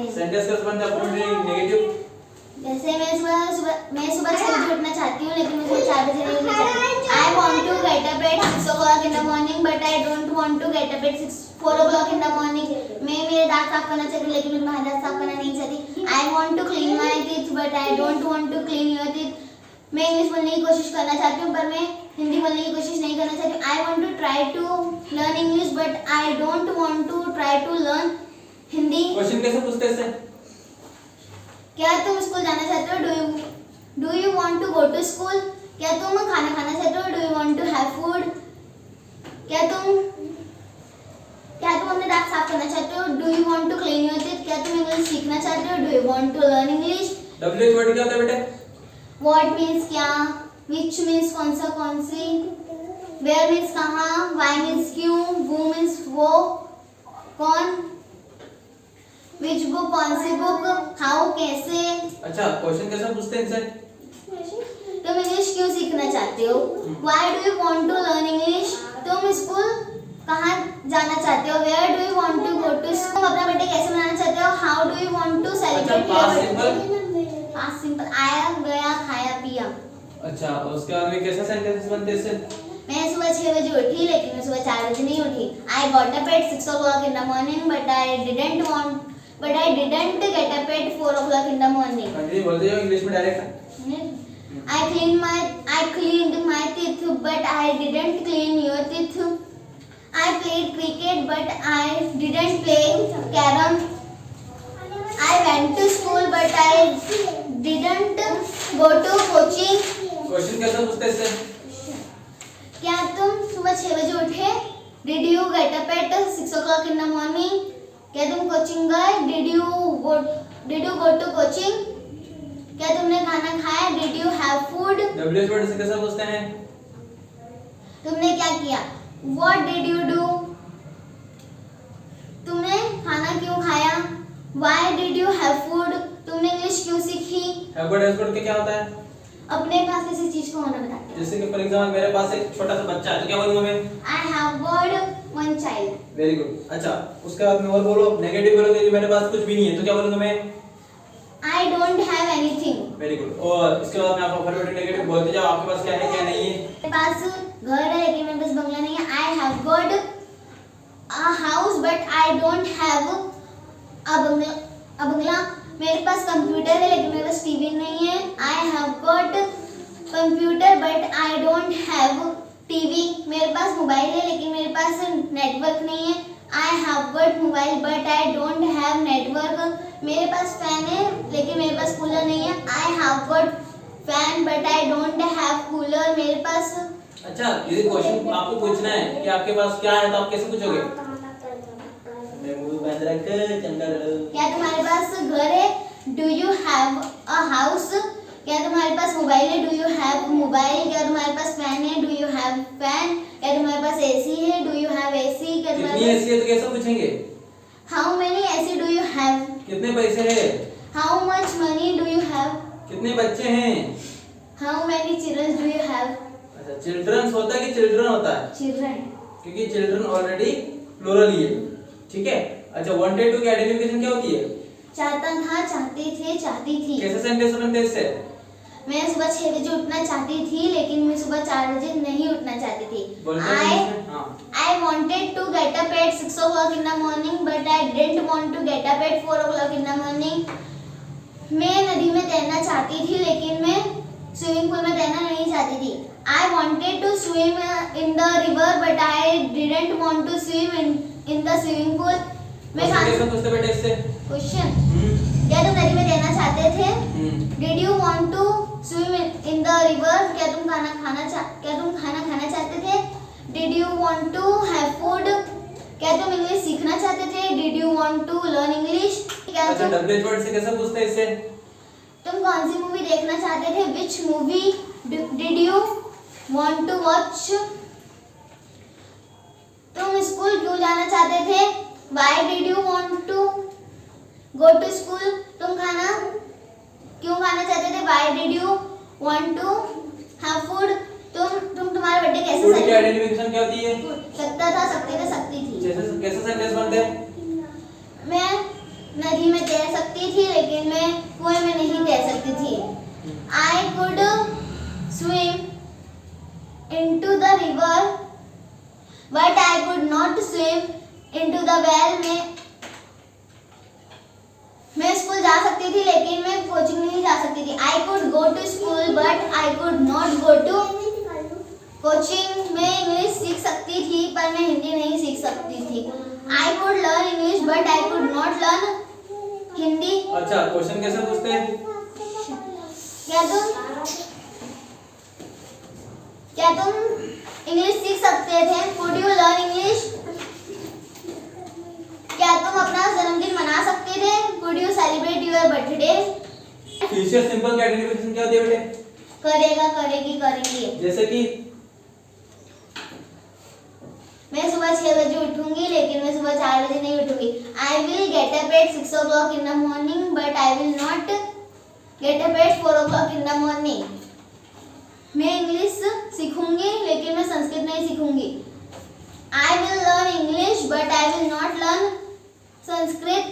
हैं। सेंटेंस कैसे बनता है अपोजिट नेगेटिव? जैसे मैं सुबह 6 बजे उठना चाहती हूँ लेकिन मैं सुबह 4 बजे नहीं उठना चाहती। I want to get up at 6 o'clock in the morning but I don't want to get up at 4 o'clock in the morning। मैं मेरे दांत साफ करना चाहती हूँ लेकिन मैं तुम्हारे दांत साफ करना नहीं चाहती। I want to clean my teeth but I don't want to clean your teeth. मैं इंग्लिश बोलने की कोशिश करना चाहती हूँ पर मैं हिंदी बोलने की कोशिश नहीं करना चाहती। I want to try to learn English but I don't want to try to learn Hindi. Question कैसे पूछते हैं इससे? क्या तुम स्कूल जाना चाहते हो? Do you want to go to school? क्या तुम खाना खाना चाहते हो? Do you want to have food? क्या तुम अपने दांत साफ करना चाहते हो? Do you want to clean your teeth? क्या तुम इंग्लिश सीखना चाहते हो? Do you want to learn English? WH word क्या होता है बेटे? व्हाट मींस क्या, व्हिच मींस कौन सा कौन सी, वेयर मींस कहाँ, व्हाई मींस क्यों, वो मींस वो कौन, व्हिच बुक कौन सी बुक, हाउ कैसे। अच्छा क्वेश्चन कैसे पूछते हैं इनसे? तुम इंग्लिश क्यों सीखना चाहते हो? Why do you want to learn English? तुम स्कूल कहाँ जाना चाहते हो? Where do you want to go to school? तुम अपना बर्थडे कैसे मनाना चाहते हो? How do you want to celebrate your birthday? Past simple, आया गया खाया पिया। अच्छा और उसके बाद में कैसा सेंटेंस बनते हैं इससे? मैं सुबह 6 बजे उठी लेकिन मैं सुबह 4 बजे नहीं उठी। I got up at 6 o'clock in the morning but I didn't get up at 4 o'clock in the morning। Continue बोलते जाओ इंग्लिश में direct. I cleaned my teeth but I didn't clean your teeth। I played cricket but I didn't play carom। I went to school but I didn't go to coaching। Question कैसे पूछते हैं इससे? क्या तुम सुबह 6 बजे उठे? Did you get up at 6 o'clock in the morning? क्या तुम कोचिंग गए? Did you go to coaching? क्या तुमने खाना खाया? Did you have food? WH word से कैसे पूछते हैं? तुमने क्या किया? What did you do? तुमने खाना क्यों खाया? Why did you have food? तुमने इंग्लिश क्यों सीखी? हैव गॉट, हैज गॉट क्या होता है? अपने पास किसी चीज को होना बताते हैं। जैसे कि फॉर एग्जांपल मेरे पास एक छोटा सा बच्चा है तो क्या बोलूंगा मैं? I have got one child। Very good. अच्छा उसके बाद में और बोलो, नेगेटिव बोलोगे कि मेरे पास कुछ भी नहीं है तो क्या बोलूंगा मैं? I don't have anything। Very good. और इसके बाद में आप अफर्मेटिव नेगेटिव बोलते जाओ, आपके पास क्या है क्या नहीं है। मेरे पास घर है लेकिन मेरे पास बंगला नहीं है। I have got a house but I don't have a बंगला। मेरे पास कंप्यूटर है लेकिन मेरे पास टीवी नहीं है। I have got computer but I don't have TV. मेरे पास मोबाइल है लेकिन मेरे पास नेटवर्क नहीं है। I have got mobile but I don't have network. मेरे पास फैन है लेकिन मेरे पास कूलर नहीं है। I have got fan but I don't have cooler. मेरे पास। अच्छा ये क्वेश्चन आपको पूछना है कि आपके पास क्या है तो आप कैसे पूछोगे? मैं मुंह बंद रख चंदर। क्या तुम्हारे पास घर है? Do you have a house? क्या तुम्हारे पास मोबाइल है? Do you have mobile? क्या तुम्हारे पास फैन है? Do you have fan? क्या तुम्हारे पास एसी है? Do you have AC? क्या कितनी एसी है तो कैसे पूछेंगे? How many AC do you have? कितने पैसे हैं? How much money do you have? कितने बच्चे हैं? How many children do you have? अच्छा चिल्ड्रंस होता है कि चिल्ड्रन होता है? चिल्ड्रन। क्योंकि चिल्ड्रन ऑलरेडी प्लूरल ही है, ठीक है। अच्छा वांटेड टू की आइडेंटिफिकेशन क्या होती है? चाहता था, चाहते थे, चाहती थी। कैसे सेंटेंस बनते हैं इससे? मैं सुबह 6 बजे उठना चाहती थी लेकिन मैं सुबह 4 बजे नहीं उठना चाहती थी। I wanted to get up at 6 o'clock in the morning but I didn't want to get up at 4 o'clock in the morning। मैं नदी में तैरना चाहती थी लेकिन मैं स्विमिंग पूल में तैरना नहीं चाहती थी। I wanted to swim in the river but I didn't want to swim in the swimming pool। मैं कैसे पूछते बेटे इससे? क्वेश्चन क्या तुम नदी में तैरना चाहते थे? Did you want to swim in the river? क्या तुम खाना खाना चाहते थे? Did you want to have food? क्या तुम इंग्लिश सीखना चाहते थे? Did you want to learn English? क्या अच्छा डब्ल्यूएच वर्ड से कैसे पूछते हैं इससे? तुम कौन सी मूवी देखना चाहते थे? Which movie did you want to watch? तुम स्कूल क्यों जाना चाहते थे? Why did you want to go to school? तुम खाना क्यों खाना चाहते थे? Why did you want to have food? तुम्हारा बर्थडे कैसे फूड की आइडेंटिफिकेशन क्या होती है? सकता था, सकते थे, सकती थी। कैसे सेंटेंस बनते हैं? नदी में तैर सकती थी लेकिन मैं कुएं में नहीं तैर सकती थी। I could swim into the river but I could not swim into the well। मैं स्कूल जा सकती थी लेकिन मैं कोचिंग नहीं जा सकती थी। I could go to school but I could not go to coaching. मैं इंग्लिश सीख सकती थी पर मैं हिंदी नहीं सीख सकती थी। I could learn English but I could not learn Hindi. अच्छा, क्वेश्चन कैसे पूछते हैं? क्या तुम इंग्लिश सीख सकते थे? Could you learn English? क्या तुम अपना जन्मदिन मना सकते थे? Could you celebrate your birthday? Future simple की आइडेंटिफिकेशन क्या होती है बेटे? करेगा, करेगी, करेंगे। जैसे कि मैं सुबह 6 बजे उठूंगी लेकिन मैं सुबह 4 बजे नहीं उठूंगी। I will get up at 6 o'clock in the morning but I will not get up at 4 o'clock in the morning। मैं इंग्लिश सीखूंगी लेकिन मैं संस्कृत नहीं सीखूंगी। I will learn English but I will not learn Sanskrit.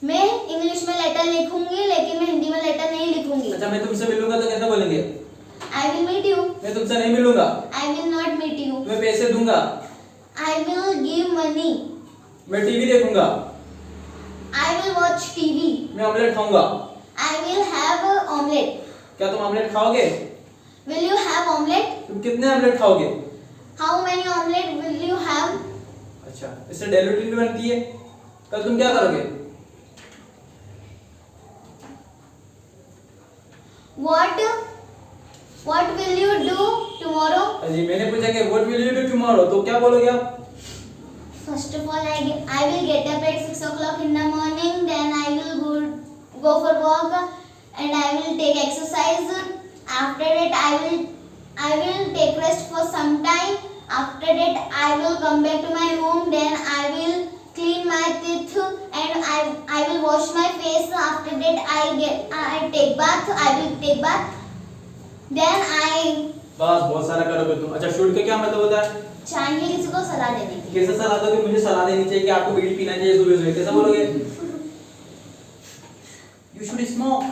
मैं इंग्लिश में letter लिखूंगी लेकिन मैं हिंदी में लेटर नहीं लिखूंगी। अच्छा, मैं तुमसे मिलूंगा तो कैसे बोलेंगे? I will meet you। मैं तुमसे नहीं मिलूंगा। I will not meet you। मैं पैसे दूंगा। I will give money। मैं टीवी देखूंगा। I will watch TV। मैं ऑमलेट खाऊंगा। I will have a omelette। क्या तुम ऑमलेट खाओगे? Will you have omelette? तुम कितने ऑमलेट खाओगे? How many omelette will you have? अच्छा, इससे डेली रूटीन भी बनती है। कल तुम क्या करोगे? What will you do tomorrow? अजी मैंने पूछा कि what will you do tomorrow, तो क्या बोलोगे आप? First of all, I will get up at 6 o'clock in the morning. Then I will go for walk and I will take exercise. After that, I will take rest for some time. After that, I will come back to my room. Then I will clean my teeth and I will wash my face. After that, I take bath. I will take bath. Then बस बहुत सारा करोगे तुम। अच्छा, shoot का क्या मतलब होता है? चाहिए किसी को सलाह देने की। कैसे सलाह दोगे? मुझे सलाह देनी चाहिए कि आपको बीड़ी पीना चाहिए सुबह सुबह, कैसा बोलोगे? You should smoke।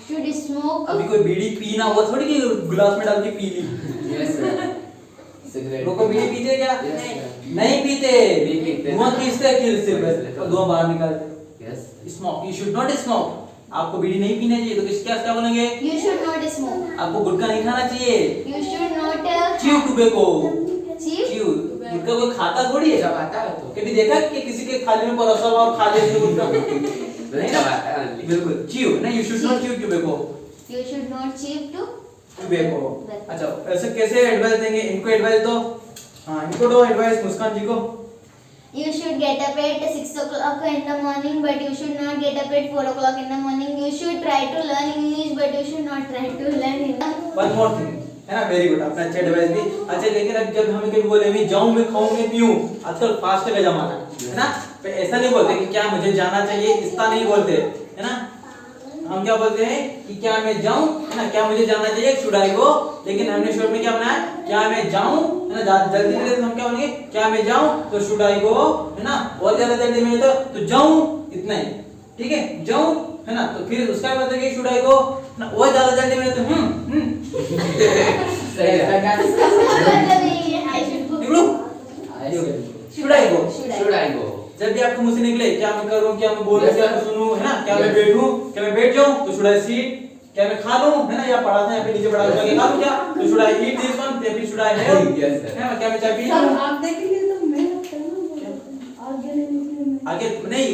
Should smoke। अभी कोई बीड़ी पीना हुआ थोड़ी कि गिलास में डाल के पी ली। Yes sir। सिगरेट। लोग बीड़ी पीते क्या? नहीं पीते। धुआं खींचते हैं सिर पे और धुआं बाहर निकालते। Yes। Smoke, you should not smoke। आपको बीड़ी नहीं पीना चाहिए, तो क्या बोलेंगे? You should not smoke। आपको गुटखा नहीं खाना चाहिए। You should not chew tobacco। chew। गुटखा कोई खाता थोड़ी है। चबाता है तो। कभी देखा कि किसी के थाली में परोसा हुआ और खा लेते गुटखा? नहीं चबाता है। बिल्कुल, chew ना, you should not chew tobacco। You should not chew tobacco। अच्छा, ऐसे कैसे एडवाइस देंगे? इनको एडवाइस दो। हाँ, इनको दो एडवाइस मुस्कान जी को। You should get up at 6 o'clock in the morning but you should not get up at 4 o'clock in the morning। You should try to learn English but you should not try to learn Hindi। One more thing, है ना, very good, आपने अच्छा advice दी। अच्छा, लेकिन अब जब हमें कभी बोले मैं जाऊं, मैं खाऊं, मैं पीऊं, आजकल फास्ट का जमाना है ना, तो ऐसा नहीं बोलते कि क्या मुझे जाना चाहिए, इतना नहीं बोलते, है ना। हम क्या बोलते हैं कि क्या मैं जाऊं, है ना, क्या मुझे जाना चाहिए, शुड आई गो। लेकिन हमने शॉर्ट में क्या बनाया, क्या मैं जाऊं, है ना, जल्दी में तो हम क्या बोलेंगे, क्या मैं जाऊं तो शुड आई गो, है ना। और ज्यादा जल्दी में तो जाऊं, इतना ही, ठीक है, जाऊं, है ना। तो फिर उसका मतलब कि शुड आई गो ना, और ज्यादा जल्दी में तो सही है। मतलब ये है I should go। निकलो, should I go. Should I go? जब भी आपके मुंह से निकले क्या मैं करूं, क्या मैं बोलूं, क्या मैं सुनूं, है ना, क्या मैं बैठूं, क्या मैं बैठ जाऊं तो शुड आई सीट, क्या मैं खा लूं, है ना, या पढ़ा था या फिर नीचे पढ़ा हुआ है खा लूं क्या तो should I eat this one, या फिर should I have, Yes, sir। है ना, क्या मैं चाय पी सर लूं। आप देखेंगे तो मेहनत करना आगे लेने के लिए। आगे नहीं,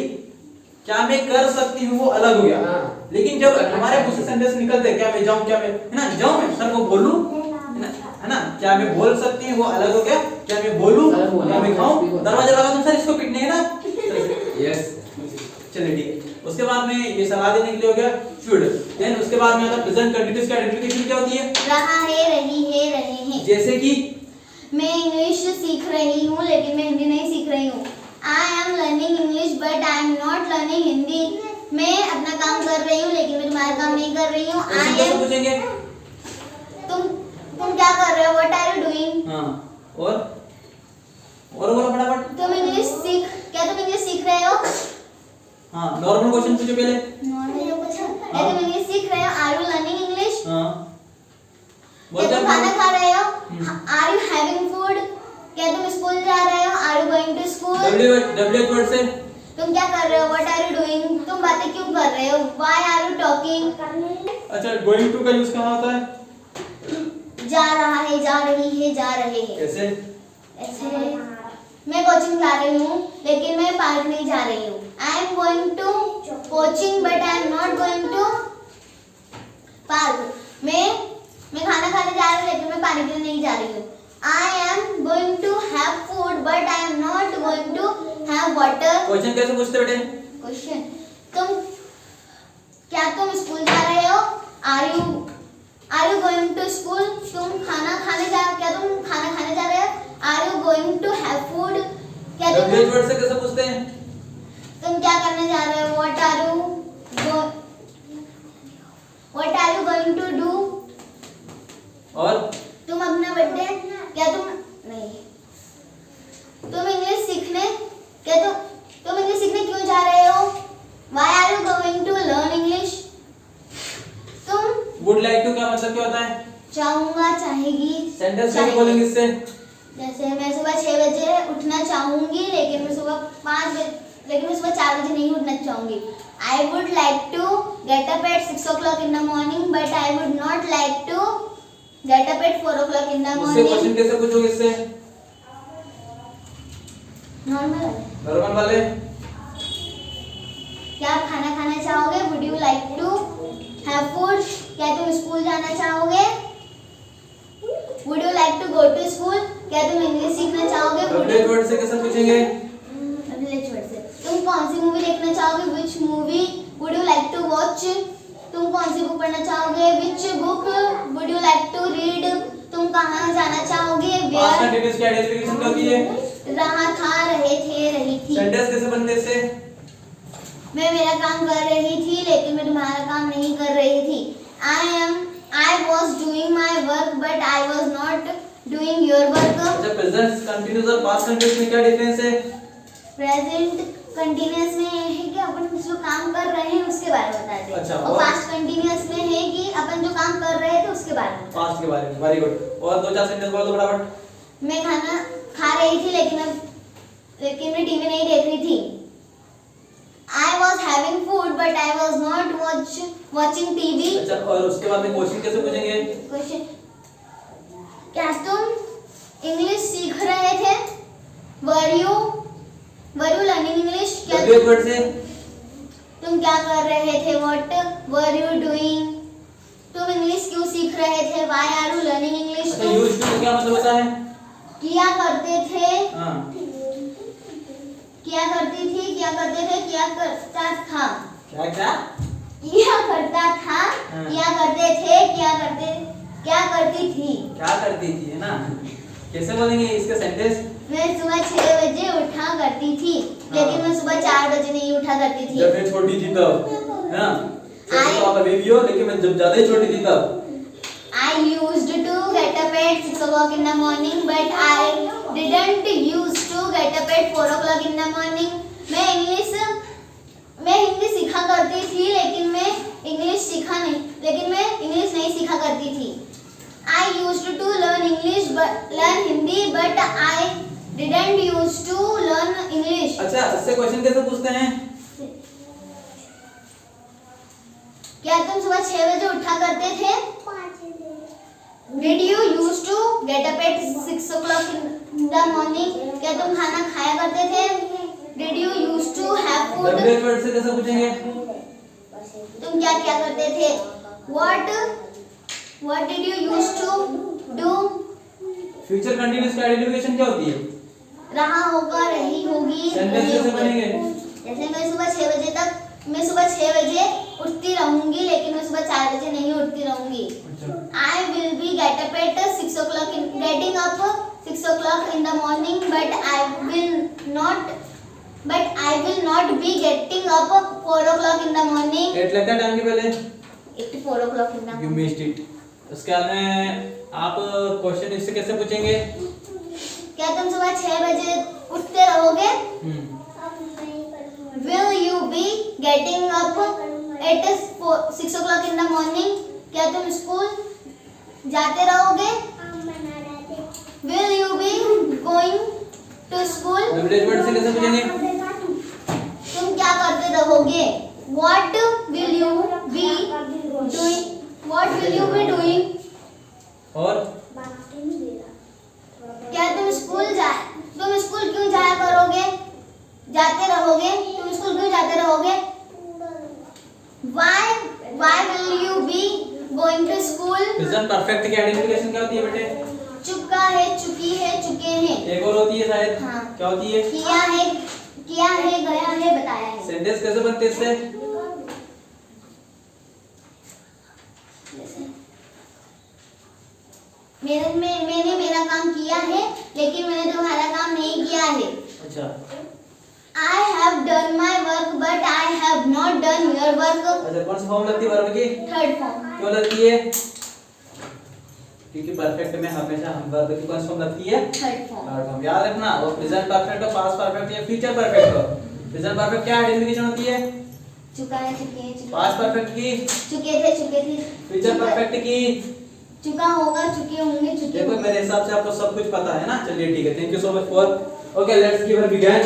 क्या मैं कर सकती हूँ वो अलग हो गया। हाँ। लेकिन जब हमारे मुंह से सेंटेंस निकलते हैं क्या मैं जाऊं, क्या मैं, है ना, जाऊं मैं सर को बोलूं, है ना, क्या मैं बोल सकती हूँ वो अलग हो गया, क्या मैं बोलूं, क्या मैं खाऊं। दरवाजा लगा दूं सर, इसको पीटने है ना। Yes। चलिए ठीक है। उसके बाद में ये सलाह देने के लिए हो गया शुड। देन उसके बाद में आता प्रेजेंट कंटीन्यूअस की आइडेंटिफिकेशन क्या होती है? रहा है, रही है, रहे हैं। जैसे कि मैं इंग्लिश सीख रही हूँ लेकिन मैं हिंदी नहीं सीख रही हूँ। I am learning English but I am not learning Hindi. मैं अपना काम कर रही हूँ लेकिन मैं तुम्हारा काम नहीं कर रही हूँ। I कैसे am पूछेंगे? तुम क्या कर रहे हो? What are you doing? हाँ, और बोलो फटाफट। क्या तुम इंग्लिश सीख रहे हो? हाँ नॉर्मल क्वेश्चन पूछो पहले। नॉर्मल जो पूछा, क्या तुम इंग्लिश सीख रहे हो? Are you learning English? हाँ क्या बोलते तुम खाना हैं खा रहे हो? Are you having food? क्या तुम स्कूल जा रहे हो? Are you going to school? W word से। तुम क्या कर रहे हो? What are you doing? तुम बातें क्यों कर रहे हो? Why are you talking? अच्छा गोइंग टू का यूज कहाँ होता है? जा रहा है, जा रही है, जा रहे हैं। कैसे? ऐसे मैं कोचिंग जा रही हूँ लेकिन मैं पार्क नहीं जा रही हूँ। I am going to coaching but I am not going to park. मैं खाना खाने जा रही हूँ लेकिन मैं पानी पीने नहीं जा रही हूँ। I am going to have food but I am not going to have water. Question कैसे पूछते बेटे? क्वेश्चन, तुम स्कूल जा रहे हो? Are you going to school? तुम खाना खाने जा रहे हो? Are you going to have food? क्या डब्ल्यू वर्ड से कैसे पूछते हैं? तुम क्या करने जा रहे हो? What are you going to do? और तुम अपना बर्थडे क्या तुम नहीं तुम इंग्लिश सीखने क्यों जा रहे हो? Why are you going to learn English? तुम वुड लाइक टू का मतलब क्या होता है? चाहूंगा, चाहेगी। सेंटेंस कैसे बोलेंगे इससे? जैसे मैं सुबह 6 बजे उठना चाहूंगी लेकिन मैं सुबह 4 बजे नहीं उठना चाहूंगी। I would like to get up at 6 o'clock in the morning but I would not like to get up at 4 o'clock in the उससे morning। क्वेश्चन कैसे पूछोगे इससे? नॉर्मल वाले क्या आप खाना खाना चाहोगे? Would you like to have food? क्या तुम स्कूल जाना चाहोगे? Would you like to go to school? क्या तुम इंग्लिश सीखना चाहोगे? डब्ल्यू वर्ड से कैसे पूछेंगे? तुम कौन सी मूवी देखना चाहोगे? Which movie would you like to watch? तुम कौन सी बुक पढ़ना चाहोगे? Which book would you like to read? तुम कहाँ जाना चाहोगे? Past where? कंटीन्यूअस की आइडेंटिफिकेशन क्या होती है? रहा था, रहे थे, रही थी। सेंटेंस कैसे बनते हैं इससे? मैं मेरा काम कर रही थी लेकिन मैं तुम्हारा काम नहीं कर रही थी। I was doing my work but I was not doing your work। अच्छा प्रेजेंट कंटीन्यूअस और पास्ट कंटीन्यूअस में क्या डिफरेंस है? प्रेजेंट कंटीन्यूअस में ये है कि अपन जो काम कर रहे हैं उसके बारे में बताते हैं। अच्छा, और और? पास्ट कंटीन्यूअस में है कि अपन जो काम कर रहे थे उसके बारे में। पास्ट के बारे में। Very good. और 2-4 सेंटेंस बोल दो फटाफट। मैं खाना खा रही थी लेकिन मैं टीवी नहीं देख रही थी। I was having food but I was not watching TV। अच्छा और उसके बाद में क्वेश्चन कैसे पूछेंगे? क्वेश्चन, क्या तुम इंग्लिश सीख रहे थे? Were you learning English? क्या डब्ल्यू वर्ड से तुम क्या कर रहे थे? What were you doing? तुम इंग्लिश क्यों सीख रहे थे? Why are you learning English? अच्छा यूज्ड टू क्या मतलब होता है? किया करते थे, हां किया करती थी, किया करते थे, किया करता था, क्या किया करता था, हाँ। किया करते थे, क्या करती थी। क्या करती थी है ना? कैसे बोलेंगे इसका सेंटेंस? मैं सुबह 6 बजे उठा करती थी लेकिन मैं सुबह 4 बजे नहीं उठा करती थी। जब मैं छोटी थी तब है ना? छोटी तो आप बेबी हो लेकिन मैं जब ज्यादा ही छोटी थी तब। I used to get up at 6 o'clock in the morning but I didn't used to get up at 4 o'clock in the morning। मैं हिंदी सीखा करती थी लेकिन मैं इंग्लिश नहीं सीखा करती थी। I used to learn Hindi but I didn't used to learn English। अच्छा इससे क्वेश्चन कैसे पूछते हैं? क्या तुम सुबह 6 बजे उठा करते थे? Did you used to get up at 6 o'clock in the morning? क्या तुम खाना खाया करते थे? Did you used to have food? W word से कैसे पूछेंगे? तुम क्या क्या करते थे? What did you used to do? Future continuous की आइडेंटिफिकेशन क्या होती है? रहा होगा, रही होगी, सेंटेंस कैसे बनेंगे? जैसे मैं सुबह 6 बजे उठती रहूंगी लेकिन मैं सुबह 4 बजे नहीं उठती रहूंगी। I will be getting up 6 o'clock in the morning but I will not be getting up 4 o'clock in the morning। At लगता है टाइम के पहले? 4 o'clock in the You morning। missed it। उसके बाद में आप क्वेश्चन इससे कैसे पूछेंगे? क्या तुम सुबह 6 बजे उठते रहोगे? Will you be getting up at 6 o'clock in the morning? क्या तुम स्कूल जाते रहोगे? Will you be going to school? Replacement से कैसे पूछेंगे? तुम क्या करते रहोगे? What will you be doing? What will you be doing? और क्या तुम स्कूल क्यों जाया करोगे? जाते रहोगे? तुम स्कूल क्यों जाते रहोगे? Why will you be going to school? Present perfect की आइडेंटिफिकेशन क्या होती है बेटे? चुका है, चुकी है, चुके हैं। एक और होती है शायद। हाँ। क्या होती है? किया है, गया है, बताया है। सेंटेंस कैसे बनते हैं इससे? मैंने मेरा काम किया है, लेकिन मैंने तुम्हारा काम नहीं किया है। अच्छा। I have done my work, but I have not done your work. अच्छा, कौन सी फॉर्म लगती है वर्ब की? Third form. क्यों लगती है? क्योंकि परफेक्ट में हमेशा हम वर्ब की कौन सी फॉर्म लगती है? Third form. Third form. याद रखना, वो प्रेजेंट परफेक्ट हो, पास्ट परफेक्ट या फ्यूचर परफेक्ट हो। प्रेजेंट परफेक्ट क्या आइडेंटिफिकेशन होती है? चुका है, चुके हैं, चुके। पास्ट परफेक्ट की? चुके थे। फ्यूचर परफेक्ट की? चुका होगा, चुके होंगे, चुके देखो होंगे। मेरे हिसाब से आपको सब कुछ पता है ना। चलिए ठीक है, thank you so much for. Okay, let's give a begin.